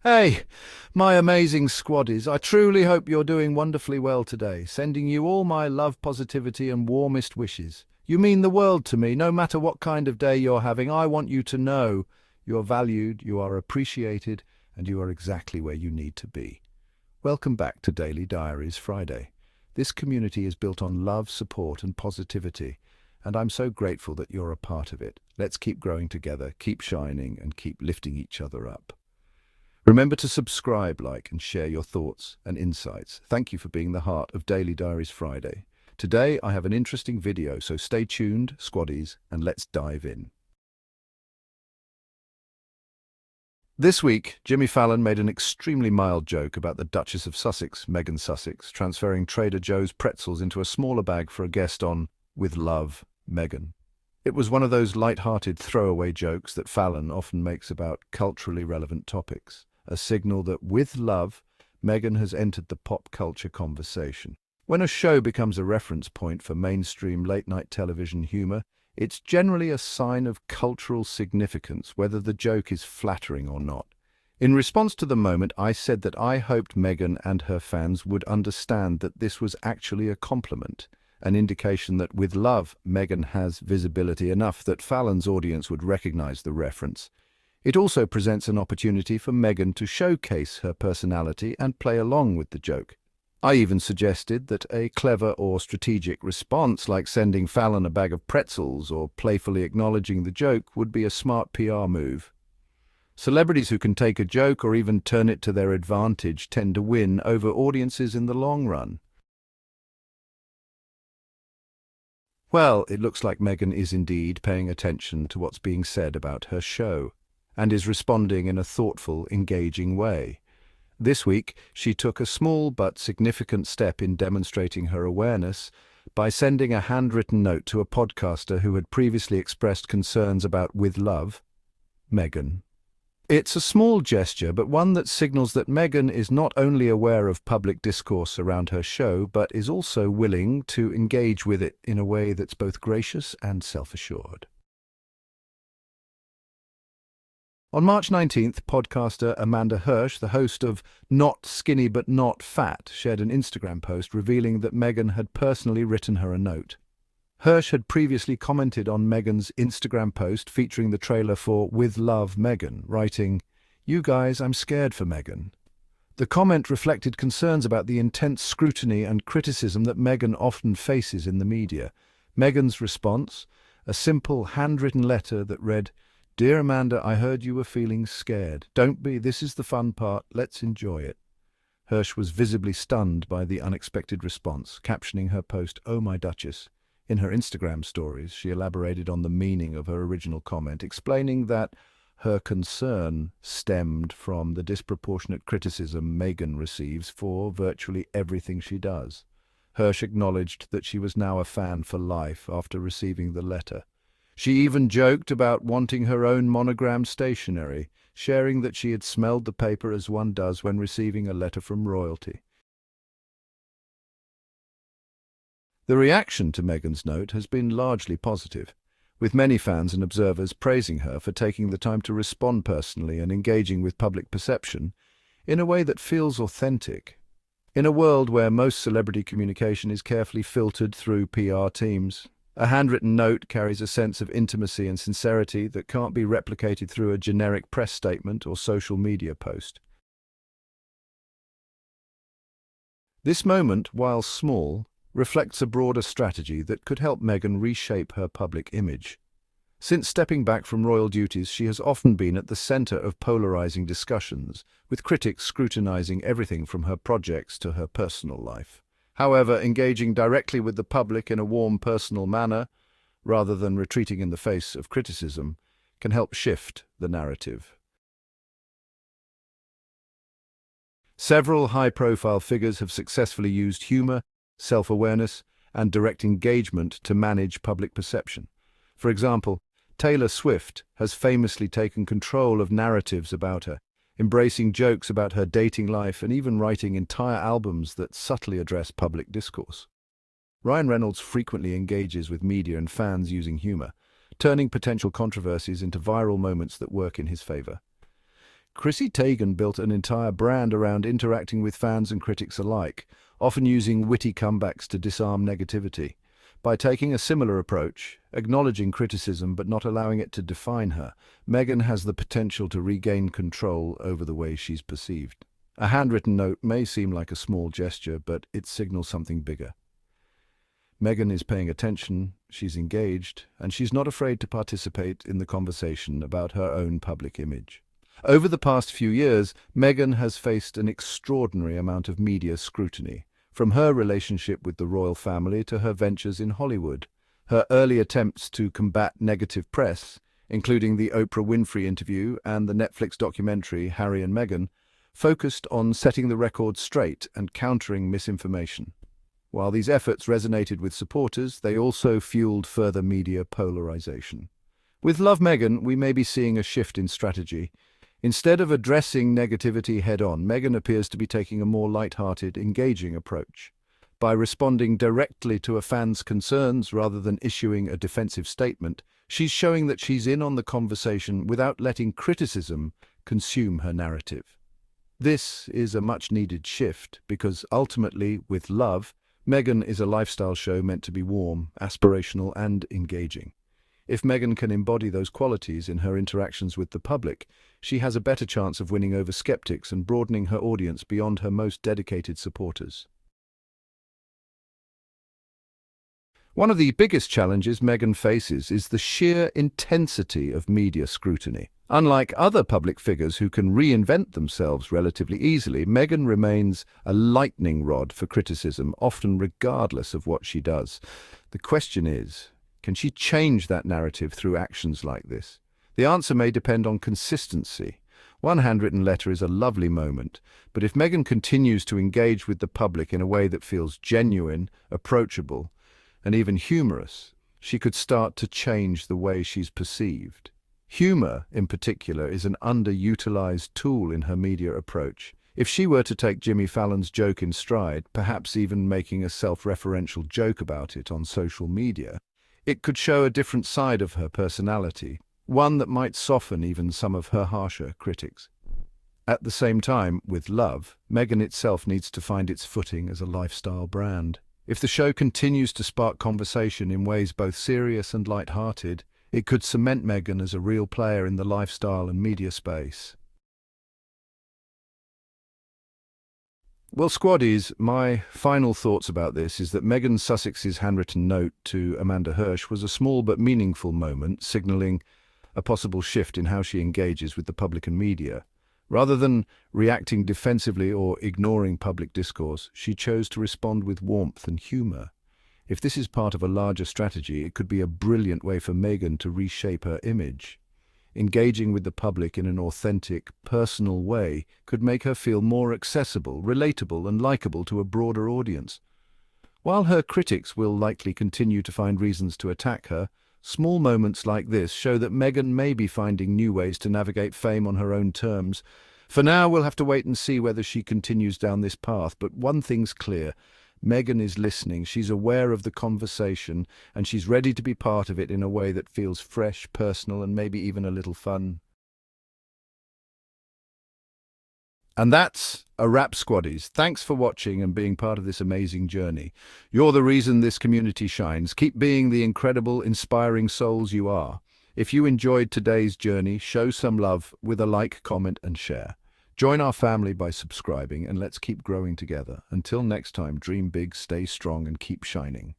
Hey, my amazing squaddies, I truly hope you're doing wonderfully well today, sending you all my love, positivity and warmest wishes. You mean the world to me, no matter what kind of day you're having. I want you to know you're valued, you are appreciated, and you are exactly where you need to be. Welcome back to Daily Diaries Friday. This community is built on love, support and positivity, and I'm so grateful that you're a part of it. Let's keep growing together, keep shining, and keep lifting each other up. Remember to subscribe, like, and share your thoughts and insights. Thank you for being the heart of Daily Diaries Friday. Today, I have an interesting video, so stay tuned, squaddies, and let's dive in. This week, Jimmy Fallon made an extremely mild joke about the Duchess of Sussex, Meghan Sussex, transferring Trader Joe's pretzels into a smaller bag for a guest on With Love, Meghan. It was one of those light-hearted throwaway jokes that Fallon often makes about culturally relevant topics. A signal that, with love, Meghan has entered the pop culture conversation. When a show becomes a reference point for mainstream late-night television humor, it's generally a sign of cultural significance, whether the joke is flattering or not. In response to the moment, I said that I hoped Meghan and her fans would understand that this was actually a compliment, an indication that with love, Meghan has visibility enough that Fallon's audience would recognize the reference. It also presents an opportunity for Meghan to showcase her personality and play along with the joke. I even suggested that a clever or strategic response, like sending Fallon a bag of pretzels or playfully acknowledging the joke, would be a smart PR move. Celebrities who can take a joke or even turn it to their advantage tend to win over audiences in the long run. Well, it looks like Meghan is indeed paying attention to what's being said about her show, and is responding in a thoughtful, engaging way. This week, she took a small but significant step in demonstrating her awareness by sending a handwritten note to a podcaster who had previously expressed concerns about With Love, Meghan. It's a small gesture, but one that signals that Meghan is not only aware of public discourse around her show, but is also willing to engage with it in a way that's both gracious and self-assured. On March 19th, podcaster Amanda Hirsch, the host of Not Skinny But Not Fat, shared an Instagram post revealing that Meghan had personally written her a note. Hirsch had previously commented on Meghan's Instagram post featuring the trailer for With Love, Meghan, writing, "You guys, I'm scared for Meghan." The comment reflected concerns about the intense scrutiny and criticism that Meghan often faces in the media. Meghan's response? A simple handwritten letter that read, "Dear Amanda, I heard you were feeling scared. Don't be, this is the fun part, let's enjoy it." Hirsch was visibly stunned by the unexpected response, captioning her post, "Oh my Duchess." In her Instagram stories, she elaborated on the meaning of her original comment, explaining that her concern stemmed from the disproportionate criticism Meghan receives for virtually everything she does. Hirsch acknowledged that she was now a fan for life after receiving the letter. She even joked about wanting her own monogrammed stationery, sharing that she had smelled the paper as one does when receiving a letter from royalty. The reaction to Meghan's note has been largely positive, with many fans and observers praising her for taking the time to respond personally and engaging with public perception in a way that feels authentic. In a world where most celebrity communication is carefully filtered through PR teams, a handwritten note carries a sense of intimacy and sincerity that can't be replicated through a generic press statement or social media post. This moment, while small, reflects a broader strategy that could help Meghan reshape her public image. Since stepping back from royal duties, she has often been at the center of polarizing discussions, with critics scrutinizing everything from her projects to her personal life. However, engaging directly with the public in a warm, personal manner, rather than retreating in the face of criticism, can help shift the narrative. Several high-profile figures have successfully used humor, self-awareness, and direct engagement to manage public perception. For example, Taylor Swift has famously taken control of narratives about her, embracing jokes about her dating life and even writing entire albums that subtly address public discourse. Ryan Reynolds frequently engages with media and fans using humor, turning potential controversies into viral moments that work in his favor. Chrissy Teigen built an entire brand around interacting with fans and critics alike, often using witty comebacks to disarm negativity. By taking a similar approach, acknowledging criticism but not allowing it to define her, Meghan has the potential to regain control over the way she's perceived. A handwritten note may seem like a small gesture, but it signals something bigger. Meghan is paying attention, she's engaged, and she's not afraid to participate in the conversation about her own public image. Over the past few years, Meghan has faced an extraordinary amount of media scrutiny, from her relationship with the royal family to her ventures in Hollywood. Her early attempts to combat negative press, including the Oprah Winfrey interview and the Netflix documentary Harry and Meghan, focused on setting the record straight and countering misinformation. While these efforts resonated with supporters, they also fueled further media polarization. With Love Meghan, we may be seeing a shift in strategy. Instead of addressing negativity head-on, Meghan appears to be taking a more light-hearted, engaging approach. By responding directly to a fan's concerns rather than issuing a defensive statement, she's showing that she's in on the conversation without letting criticism consume her narrative. This is a much-needed shift because ultimately, with Love, Meghan is a lifestyle show meant to be warm, aspirational, and engaging. If Meghan can embody those qualities in her interactions with the public, she has a better chance of winning over skeptics and broadening her audience beyond her most dedicated supporters. One of the biggest challenges Meghan faces is the sheer intensity of media scrutiny. Unlike other public figures who can reinvent themselves relatively easily, Meghan remains a lightning rod for criticism, often regardless of what she does. The question is, can she change that narrative through actions like this? The answer may depend on consistency. One handwritten letter is a lovely moment, but if Meghan continues to engage with the public in a way that feels genuine, approachable, and even humorous, she could start to change the way she's perceived. Humor, in particular, is an underutilized tool in her media approach. If she were to take Jimmy Fallon's joke in stride, perhaps even making a self-referential joke about it on social media, it could show a different side of her personality, one that might soften even some of her harsher critics. At the same time, with Love, Meghan itself needs to find its footing as a lifestyle brand. If the show continues to spark conversation in ways both serious and light-hearted, it could cement Meghan as a real player in the lifestyle and media space. Well, Squaddies, my final thoughts about this is that Meghan Sussex's handwritten note to Amanda Hirsch was a small but meaningful moment, signalling a possible shift in how she engages with the public and media. Rather than reacting defensively or ignoring public discourse, she chose to respond with warmth and humor. If this is part of a larger strategy, it could be a brilliant way for Meghan to reshape her image. Engaging with the public in an authentic, personal way could make her feel more accessible, relatable, and likable to a broader audience. While her critics will likely continue to find reasons to attack her, small moments like this show that Meghan may be finding new ways to navigate fame on her own terms. For now, we'll have to wait and see whether she continues down this path, but one thing's clear. Meghan is listening, she's aware of the conversation, and she's ready to be part of it in a way that feels fresh, personal, and maybe even a little fun. And that's a wrap, Squaddies. Thanks for watching and being part of this amazing journey. You're the reason this community shines. Keep being the incredible, inspiring souls you are. If you enjoyed today's journey, show some love with a like, comment, and share. Join our family by subscribing, and let's keep growing together. Until next time, dream big, stay strong, and keep shining.